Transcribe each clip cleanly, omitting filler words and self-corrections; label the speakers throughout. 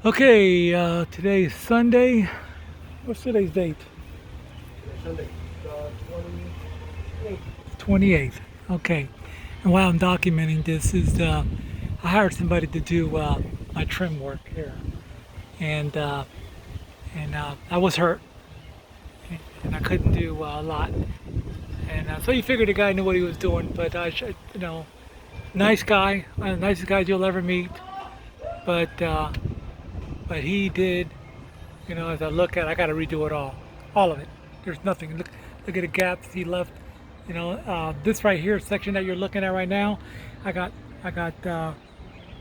Speaker 1: Okay, today is Sunday. What's today's date?
Speaker 2: Sunday, 28th.
Speaker 1: 28th. Okay. And while I'm documenting this, I hired somebody to do my trim work here, and I was hurt, and I couldn't do a lot, and so you figured the guy knew what he was doing. But nice guy, one of the nicest guys you'll ever meet. But but he did. As I look at it, I got to redo it all of it. There's nothing. Look at the gaps he left. This right here section that you're looking at right now, I got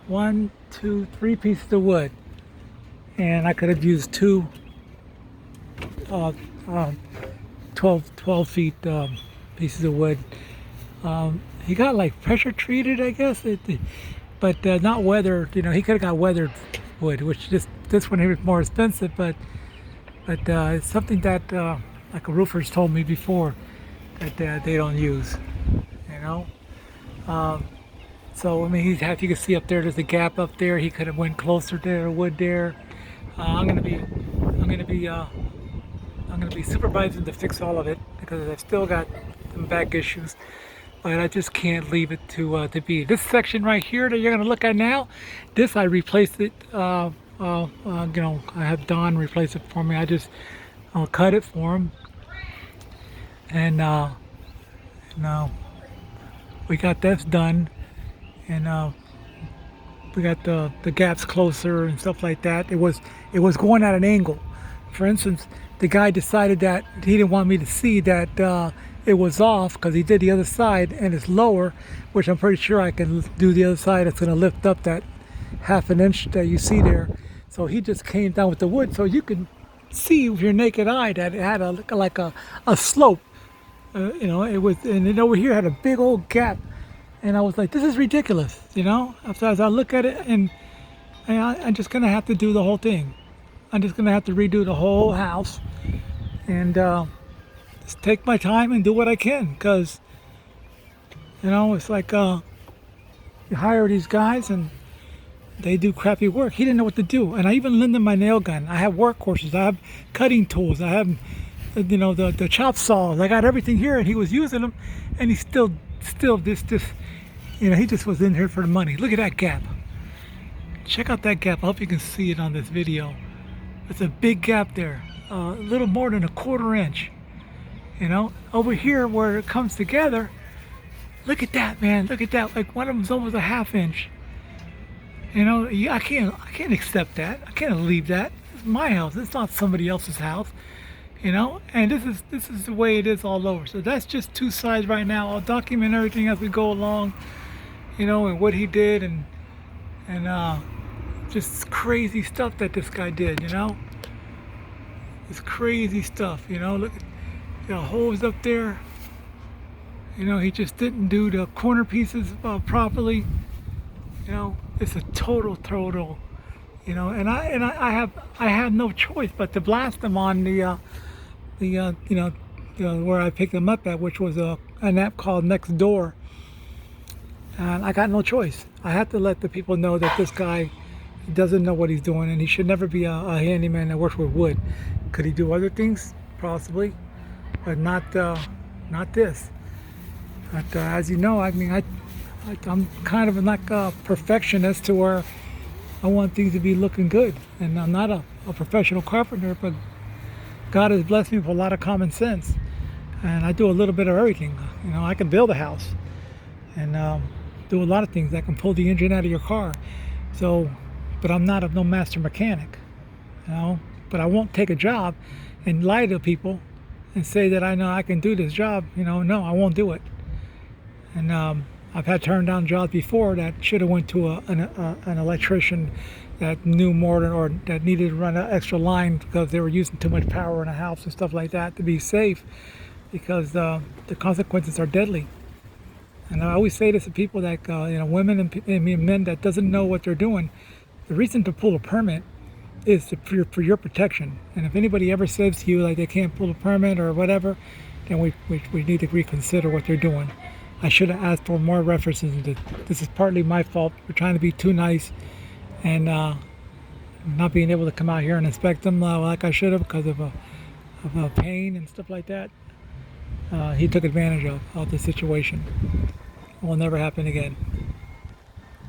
Speaker 1: one, two, three pieces of wood, and I could have used two uh, um, 12 feet pieces of wood. He got like pressure treated, I guess, but not weathered. He could have got weathered wood, which this one here is more expensive, but it's something that like a roofer's told me before that they don't use. You know. Um, so I mean, if you can see up there, there's a gap up there. He could have went closer to the wood there. I'm gonna be supervising to fix all of it because I've still got some back issues. But I just can't leave it to be. This section right here that you're gonna look at now, this I replaced it. I have Don replace it for me. I just cut it for him, and now we got this done, and we got the gaps closer and stuff like that. It was going at an angle. For instance, the guy decided that he didn't want me to see that it was off because he did the other side and it's lower, which I'm pretty sure I can do the other side. It's going to lift up that half an inch that you see there. So he just came down with the wood, so you can see with your naked eye that it had a slope. It was, and then over here had a big old gap, and I was like, this is ridiculous. So as I look at it, and I'm just gonna have to do the whole thing. I'm just gonna have to redo the whole house, and just take my time and do what I can, because it's like you hire these guys and they do crappy work. He didn't know what to do, and I even lent him my nail gun. I have workhorses. I have cutting tools. I have the chop saws. I got everything here, and he was using them, and he still this he just was in here for the money. Look at that gap. Check out that gap. I hope you can see it on this video. It's a big gap there, a little more than a quarter inch. Over here where it comes together, look at that, man. Look at that. Like one of them's almost a half inch. I can't accept that. I can't leave that. It's my house. It's not somebody else's house. And this is the way it is all over. So that's just two sides right now. I'll document everything as we go along. And what he did, and just crazy stuff that this guy did. It's crazy stuff. Look at the holes up there. He just didn't do the corner pieces properly. It's a total. And I have no choice but to blast them on the where I picked them up at, which was an app called Next Door. And I got no choice. I had to let the people know that this guy doesn't know what he's doing, and he should never be a handyman that works with wood. Could he do other things? Possibly, but not this. But as you know, I mean, I'm kind of like a perfectionist to where I want things to be looking good. And I'm not a professional carpenter, but God has blessed me with a lot of common sense. And I do a little bit of everything. I can build a house and do a lot of things. I can pull the engine out of your car. So, but I'm not no master mechanic. But I won't take a job and lie to people and say that I know I can do this job. No, I won't do it. And I've had turned down jobs before that should have went to an electrician that knew more or that needed to run an extra line because they were using too much power in a house and stuff like that to be safe, because the consequences are deadly. And I always say this to people that women and men that doesn't know what they're doing. The reason to pull a permit is for your protection. And if anybody ever says to you like they can't pull a permit or whatever, then we need to reconsider what they're doing. I should have asked for more references. This is partly my fault. We're trying to be too nice, and not being able to come out here and inspect them like I should have because of pain and stuff like that. He took advantage of the situation. It will never happen again.